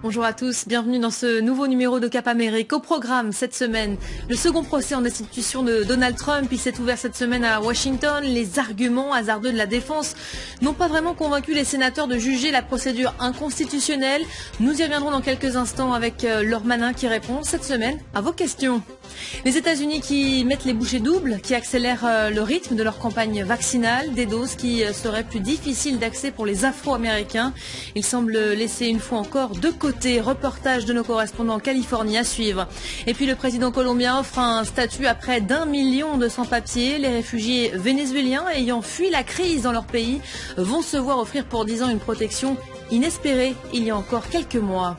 Bonjour à tous, bienvenue dans ce nouveau numéro de Cap Amérique. Au programme cette semaine, le second procès en destitution de Donald Trump. Il s'est ouvert cette semaine à Washington. Les arguments hasardeux de la défense n'ont pas vraiment convaincu les sénateurs de juger la procédure inconstitutionnelle. Nous y reviendrons dans quelques instants avec Laure Manin qui répond cette semaine à vos questions. Les États-Unis qui mettent les bouchées doubles, qui accélèrent le rythme de leur campagne vaccinale, des doses qui seraient plus difficiles d'accès pour les Afro-Américains. Ils semblent laisser une fois encore de côté. Reportage de nos correspondants en Californie à suivre. Et puis le président colombien offre un statut à près d'1 million de sans-papiers. Les réfugiés vénézuéliens ayant fui la crise dans leur pays vont se voir offrir pour 10 ans une protection inespérée il y a encore quelques mois.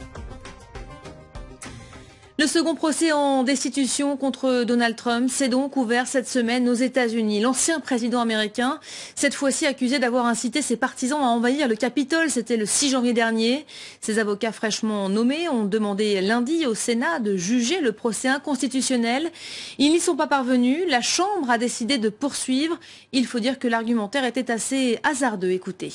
Le second procès en destitution contre Donald Trump s'est donc ouvert cette semaine aux États-Unis. L'ancien président américain, cette fois-ci accusé d'avoir incité ses partisans à envahir le Capitole, c'était le 6 janvier dernier. Ses avocats fraîchement nommés ont demandé lundi au Sénat de juger le procès inconstitutionnel. Ils n'y sont pas parvenus. La Chambre a décidé de poursuivre. Il faut dire que l'argumentaire était assez hasardeux. Écoutez.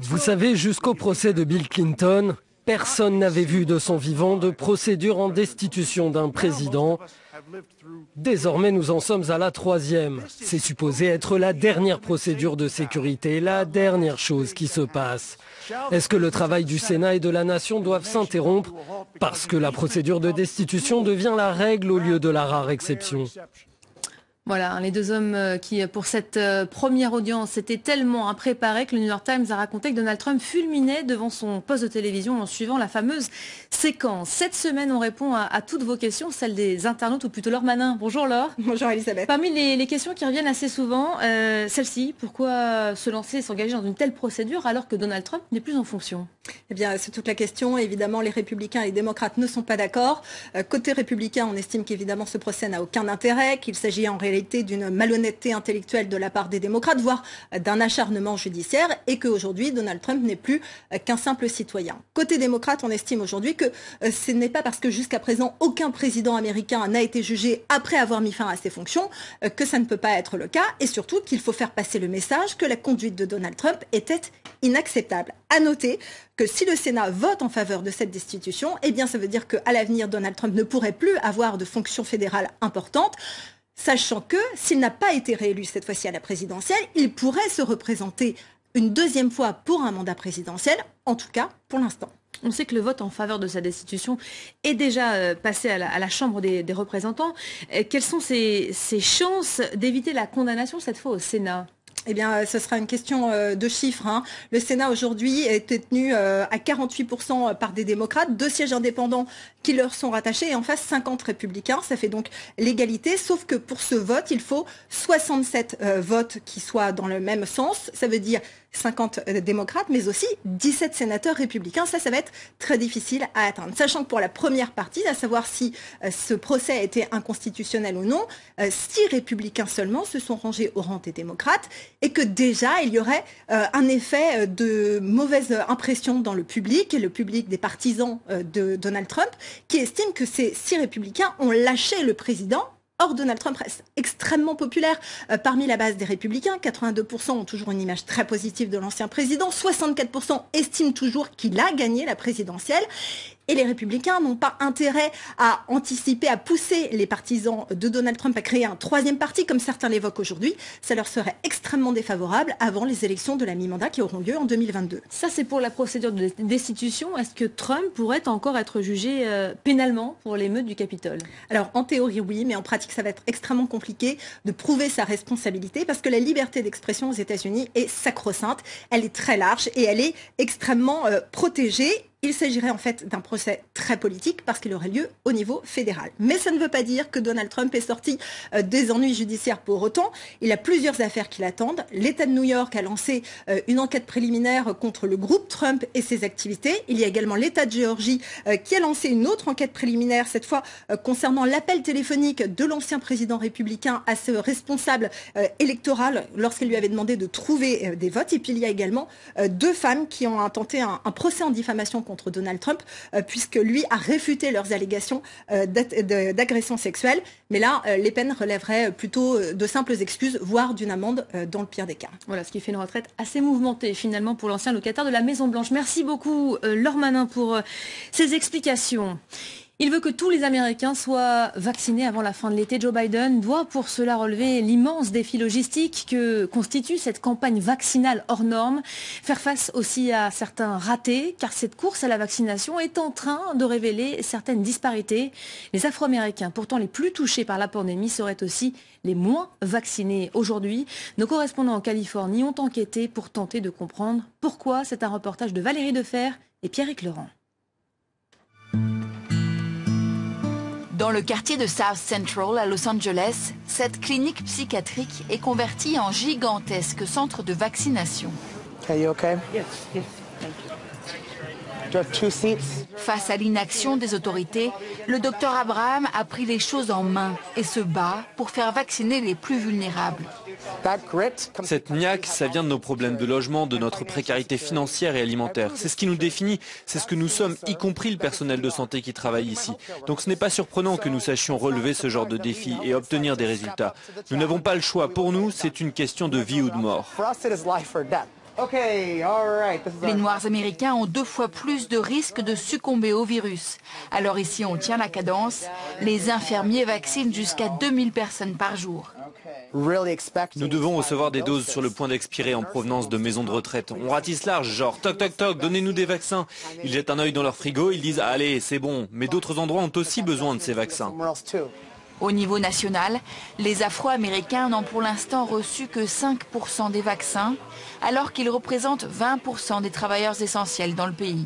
Vous savez, jusqu'au procès de Bill Clinton, personne n'avait vu de son vivant de procédure en destitution d'un président. Désormais, nous en sommes à la 3e. C'est supposé être la dernière procédure de sécurité, la dernière chose qui se passe. Est-ce que le travail du Sénat et de la nation doivent s'interrompre parce que la procédure de destitution devient la règle au lieu de la rare exception ? Voilà, les deux hommes qui, pour cette première audience, étaient tellement impréparés que le New York Times a raconté que Donald Trump fulminait devant son poste de télévision en suivant la fameuse séquence. Cette semaine, on répond à toutes vos questions, celles des internautes, ou plutôt Laure Manin. Bonjour Laure. Bonjour Elisabeth. Parmi les questions qui reviennent assez souvent, celle-ci, pourquoi se lancer et s'engager dans une telle procédure alors que Donald Trump n'est plus en fonction ? Eh bien, c'est toute la question. Évidemment, les républicains et les démocrates ne sont pas d'accord. Côté républicain, on estime qu'évidemment ce procès n'a aucun intérêt, qu'il s'agit en réalité d'une malhonnêteté intellectuelle de la part des démocrates, voire d'un acharnement judiciaire, et qu'aujourd'hui, Donald Trump n'est plus qu'un simple citoyen. Côté démocrate, on estime aujourd'hui que ce n'est pas parce que jusqu'à présent, aucun président américain n'a été jugé après avoir mis fin à ses fonctions que ça ne peut pas être le cas, et surtout qu'il faut faire passer le message que la conduite de Donald Trump était inacceptable. À noter que si le Sénat vote en faveur de cette destitution, eh bien ça veut dire qu'à l'avenir, Donald Trump ne pourrait plus avoir de fonctions fédérales importantes, sachant que s'il n'a pas été réélu cette fois-ci à la présidentielle, il pourrait se représenter une deuxième fois pour un mandat présidentiel, en tout cas pour l'instant. On sait que le vote en faveur de sa destitution est déjà passé à la Chambre des représentants. Quelles sont ses chances d'éviter la condamnation cette fois au Sénat ? Eh bien, ce sera une question de chiffres. Le Sénat aujourd'hui est tenu à 48% par des démocrates, 2 sièges indépendants qui leur sont rattachés et en face 50 républicains. Ça fait donc l'égalité, sauf que pour ce vote, il faut 67 votes qui soient dans le même sens. Ça veut dire 50 démocrates, mais aussi 17 sénateurs républicains. Ça va être très difficile à atteindre. Sachant que pour la première partie, à savoir si ce procès a été inconstitutionnel ou non, 6 républicains seulement se sont rangés au rang des démocrates et que déjà, il y aurait un effet de mauvaise impression dans le public des partisans de Donald Trump, qui estiment que ces 6 républicains ont lâché le président. Or, Donald Trump reste extrêmement populaire parmi la base des républicains. 82% ont toujours une image très positive de l'ancien président. 64% estiment toujours qu'il a gagné la présidentielle. Et les républicains n'ont pas intérêt à anticiper, à pousser les partisans de Donald Trump à créer un 3e parti, comme certains l'évoquent aujourd'hui. Ça leur serait extrêmement défavorable avant les élections de la mi-mandat qui auront lieu en 2022. Ça, c'est pour la procédure de destitution. Est-ce que Trump pourrait encore être jugé pénalement pour l'émeute du Capitole ? Alors, en théorie, oui, mais en pratique, ça va être extrêmement compliqué de prouver sa responsabilité parce que la liberté d'expression aux États-Unis est sacro-sainte. Elle est très large et elle est extrêmement protégée. Il s'agirait en fait d'un procès très politique parce qu'il aurait lieu au niveau fédéral. Mais ça ne veut pas dire que Donald Trump est sorti des ennuis judiciaires pour autant. Il a plusieurs affaires qui l'attendent. L'État de New York a lancé une enquête préliminaire contre le groupe Trump et ses activités. Il y a également l'État de Géorgie qui a lancé une autre enquête préliminaire, cette fois concernant l'appel téléphonique de l'ancien président républicain à ce responsable électoral lorsqu'il lui avait demandé de trouver des votes. Et puis il y a également 2 femmes qui ont intenté un procès en diffamation contre contre Donald Trump, puisque lui a réfuté leurs allégations d'agression sexuelle. Mais là, les peines relèveraient plutôt de simples excuses, voire d'une amende dans le pire des cas. Voilà, ce qui fait une retraite assez mouvementée finalement pour l'ancien locataire de la Maison-Blanche. Merci beaucoup Laure Manin pour ces explications. Il veut que tous les Américains soient vaccinés avant la fin de l'été. Joe Biden doit pour cela relever l'immense défi logistique que constitue cette campagne vaccinale hors norme. Faire face aussi à certains ratés, car cette course à la vaccination est en train de révéler certaines disparités. Les Afro-Américains, pourtant les plus touchés par la pandémie, seraient aussi les moins vaccinés aujourd'hui. Nos correspondants en Californie ont enquêté pour tenter de comprendre pourquoi. C'est un reportage de Valérie Defer et Pierrick Laurent. Dans le quartier de South Central à Los Angeles, cette clinique psychiatrique est convertie en gigantesque centre de vaccination. Face à l'inaction des autorités, le docteur Abraham a pris les choses en main et se bat pour faire vacciner les plus vulnérables. Cette niaque, ça vient de nos problèmes de logement, de notre précarité financière et alimentaire. C'est ce qui nous définit, c'est ce que nous sommes, y compris le personnel de santé qui travaille ici. Donc ce n'est pas surprenant que nous sachions relever ce genre de défis et obtenir des résultats. Nous n'avons pas le choix. Pour nous, c'est une question de vie ou de mort. Les Noirs américains ont 2 fois plus de risques de succomber au virus. Alors ici, on tient la cadence. Les infirmiers vaccinent jusqu'à 2000 personnes par jour. Nous devons recevoir des doses sur le point d'expirer en provenance de maisons de retraite. On ratisse large, genre toc toc toc, donnez-nous des vaccins. Ils jettent un œil dans leur frigo, ils disent allez, c'est bon. Mais d'autres endroits ont aussi besoin de ces vaccins. Au niveau national, les Afro-Américains n'ont pour l'instant reçu que 5% des vaccins, alors qu'ils représentent 20% des travailleurs essentiels dans le pays.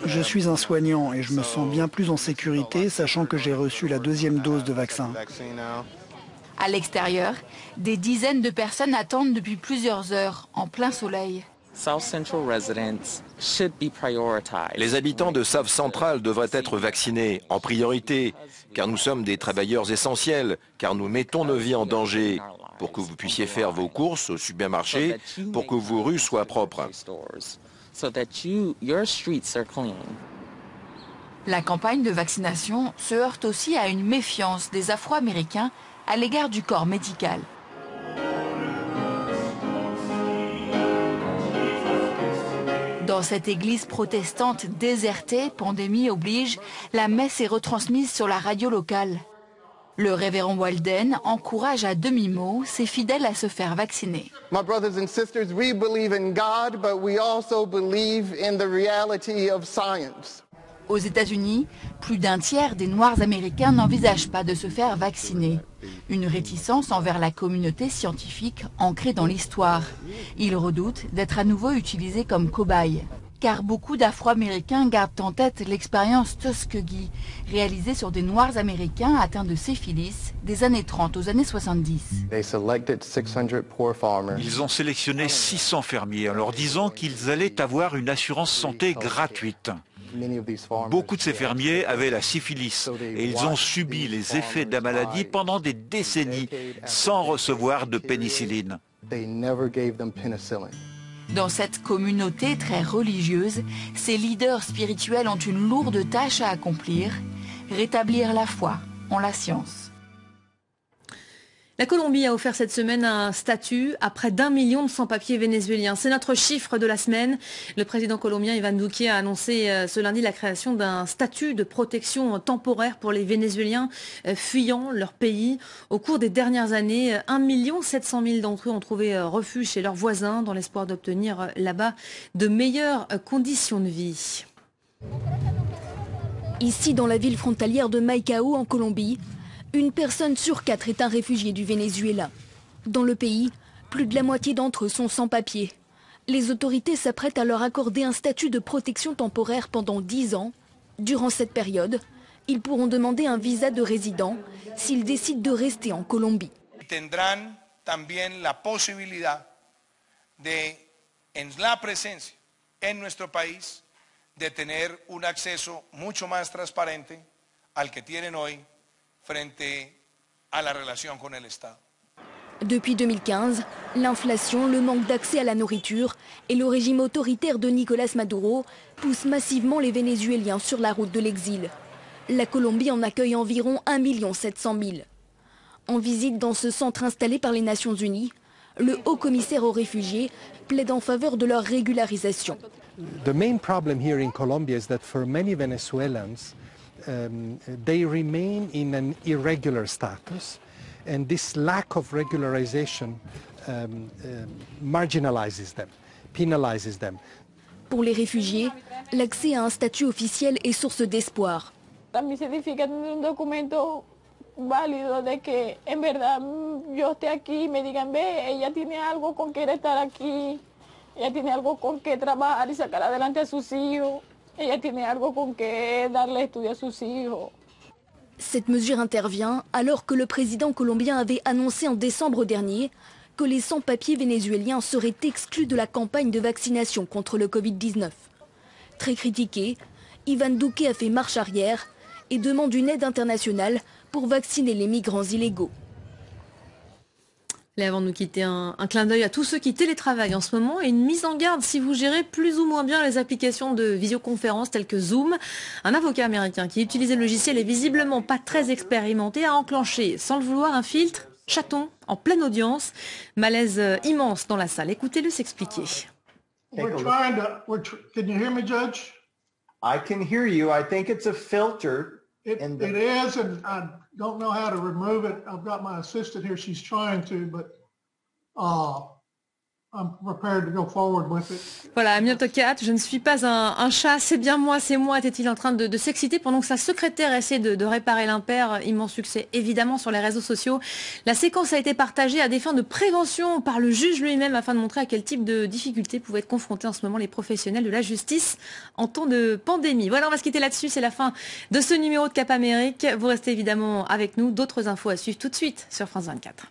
Je suis un soignant et je me sens bien plus en sécurité, sachant que j'ai reçu la 2e dose de vaccin. À l'extérieur, des dizaines de personnes attendent depuis plusieurs heures, en plein soleil. Les habitants de South Central devraient être vaccinés en priorité, car nous sommes des travailleurs essentiels, car nous mettons nos vies en danger, pour que vous puissiez faire vos courses au supermarché, pour que vos rues soient propres. La campagne de vaccination se heurte aussi à une méfiance des Afro-Américains à l'égard du corps médical. Dans cette église protestante désertée, pandémie oblige, la messe est retransmise sur la radio locale. Le révérend Walden encourage à demi-mot ses fidèles à se faire vacciner. My brothers and sisters, we believe in God, but we also believe in the reality of science. Aux États-Unis, plus d'un tiers des Noirs américains n'envisagent pas de se faire vacciner. Une réticence envers la communauté scientifique ancrée dans l'histoire. Ils redoutent d'être à nouveau utilisés comme cobayes. Car beaucoup d'Afro-Américains gardent en tête l'expérience Tuskegee, réalisée sur des Noirs américains atteints de syphilis des années 30 aux années 70. Ils ont sélectionné 600 fermiers en leur disant qu'ils allaient avoir une assurance santé gratuite. Beaucoup de ces fermiers avaient la syphilis et ils ont subi les effets de la maladie pendant des décennies sans recevoir de pénicilline. Dans cette communauté très religieuse, ces leaders spirituels ont une lourde tâche à accomplir, rétablir la foi en la science. La Colombie a offert cette semaine un statut à près d'1 million de sans-papiers vénézuéliens. C'est notre chiffre de la semaine. Le président colombien Ivan Duque a annoncé ce lundi la création d'un statut de protection temporaire pour les Vénézuéliens fuyant leur pays. Au cours des dernières années, 1 700 000 d'entre eux ont trouvé refuge chez leurs voisins dans l'espoir d'obtenir là-bas de meilleures conditions de vie. Ici, dans la ville frontalière de Maicao, en Colombie, une personne sur 4 est un réfugié du Venezuela. Dans le pays, plus de la moitié d'entre eux sont sans papier. Les autorités s'apprêtent à leur accorder un statut de protection temporaire pendant 10 ans. Durant cette période, ils pourront demander un visa de résident s'ils décident de rester en Colombie. Tendrán también la posibilidad de, en la presencia en nuestro país, de tener un acceso mucho más transparente al que tienen hoy frente a la relación con el Estado. Depuis 2015, l'inflation, le manque d'accès à la nourriture et le régime autoritaire de Nicolás Maduro poussent massivement les Vénézuéliens sur la route de l'exil. La Colombie en accueille environ 1 700 000. En visite dans ce centre installé par les Nations Unies, le haut-commissaire aux réfugiés plaide en faveur de leur régularisation. The main problem here in Colombia is that for many Venezuelans, they remain in an irregular status, and this lack of regularization marginalizes them, penalizes them. Pour les réfugiés, l'accès à un statut officiel est source d'espoir. Válido de que en verdad yo esté aquí y me digan, ve, ella tiene algo con que estar aquí, ella tiene algo con que trabajar y sacar adelante a sus hijos, ella tiene algo con que darle estudio a sus hijos. Cette mesure intervient alors que le président colombien avait annoncé en décembre dernier que les sans-papiers vénézuéliens seraient exclus de la campagne de vaccination contre le Covid-19. Très critiqué, Iván Duque a fait marche arrière et demande une aide internationale pour vacciner les migrants illégaux. Et avant de nous quitter, un clin d'œil à tous ceux qui télétravaillent en ce moment et une mise en garde si vous gérez plus ou moins bien les applications de visioconférence telles que Zoom. Un avocat américain qui utilisait le logiciel et visiblement pas très expérimenté a enclenché, sans le vouloir, un filtre chaton en pleine audience. Malaise immense dans la salle. Écoutez-le s'expliquer. Can you hear me, Judge? I can hear you. I think it's a filter. It is, and I don't know how to remove it. I've got my assistant here. She's trying to, but I'm prepared to go forward with it. Voilà, Amioto Cat, je ne suis pas un chat, c'est bien moi, c'est moi, était-il en train de s'exciter pendant que sa secrétaire essaie de réparer l'impair. Immense succès, évidemment, sur les réseaux sociaux. La séquence a été partagée à des fins de prévention par le juge lui-même afin de montrer à quel type de difficultés pouvaient être confrontés en ce moment les professionnels de la justice en temps de pandémie. Voilà, on va se quitter là-dessus, c'est la fin de ce numéro de Cap Amérique. Vous restez évidemment avec nous, d'autres infos à suivre tout de suite sur France 24.